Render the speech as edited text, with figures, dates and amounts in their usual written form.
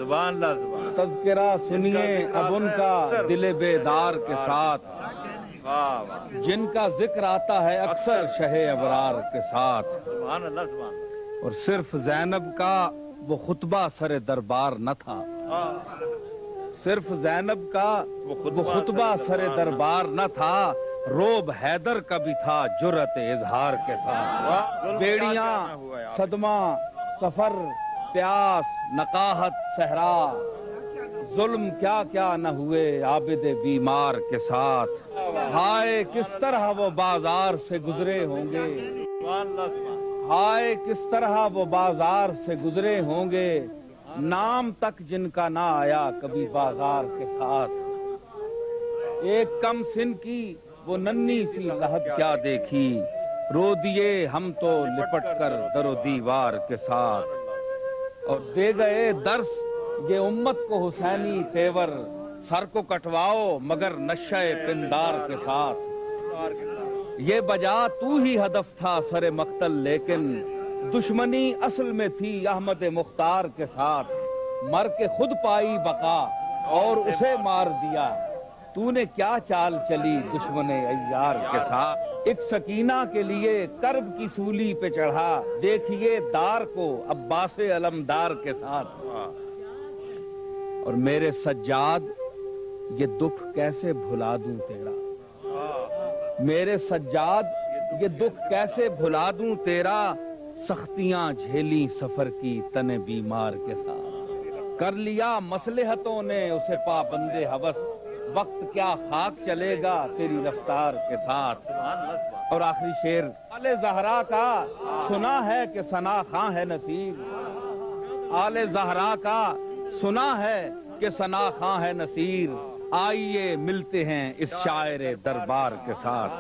زبان لا زبان تذکرہ سنیے اب ان کا دل بیدار کے ساتھ، جن کا ذکر آتا ہے اکثر شہ ابرار کے ساتھ، سبحان اللہ سبحان اللہ۔ اور صرف زینب کا وہ خطبہ سر دربار نہ تھا، صرف زینب کا وہ خطبہ سر دربار نہ تھا، روب حیدر کا بھی تھا جرأت اظہار کے ساتھ۔ بیڑیاں، صدمہ، سفر، پیاس، نقاہت، صحرا، ظلم کیا کیا نہ ہوئے عابد بیمار کے ساتھ، ہائے کس طرح وہ بازار سے گزرے ہوں گے، ہائے کس طرح وہ بازار سے گزرے ہوں گے، نام تک جن کا نہ آیا کبھی بازار کے ساتھ۔ ایک کم سن کی وہ ننھی سی لہد کیا دیکھی، رو دیے ہم تو لپٹ کر در و دیوار کے ساتھ، اور دے گئے درس یہ امت کو حسینی تیور، سر کو کٹواؤ مگر نشہ پندار کے ساتھ۔ یہ بجا تو ہی ہدف تھا سر مقتل، لیکن دشمنی اصل میں تھی احمد مختار کے ساتھ، مر کے خود پائی بقا اور اسے مار دیا، تو نے کیا چال چلی دشمن عیار کے ساتھ۔ ایک سکینہ کے لیے کرب کی سولی پہ چڑھا، دیکھیے دار کو عباس علمدار کے ساتھ، اور میرے سجاد یہ دکھ کیسے بھلا دوں تیرا، میرے سجاد یہ دکھ کیسے بھلا دوں تیرا، سختیاں جھیلی سفر کی تن بیمار کے ساتھ، کر لیا مصلحتوں نے اسے پابند ہوس، وقت کیا خاک چلے گا تیری رفتار کے ساتھ۔ اور آخری شعر، آل زہرا کا سنا ہے کہ ثنا خاں ہے نصیر، آل زہرا کا سنا ہے کہ ثنا خاں ہے نصیر، آئیے ملتے ہیں اس شاعر دربار کے ساتھ۔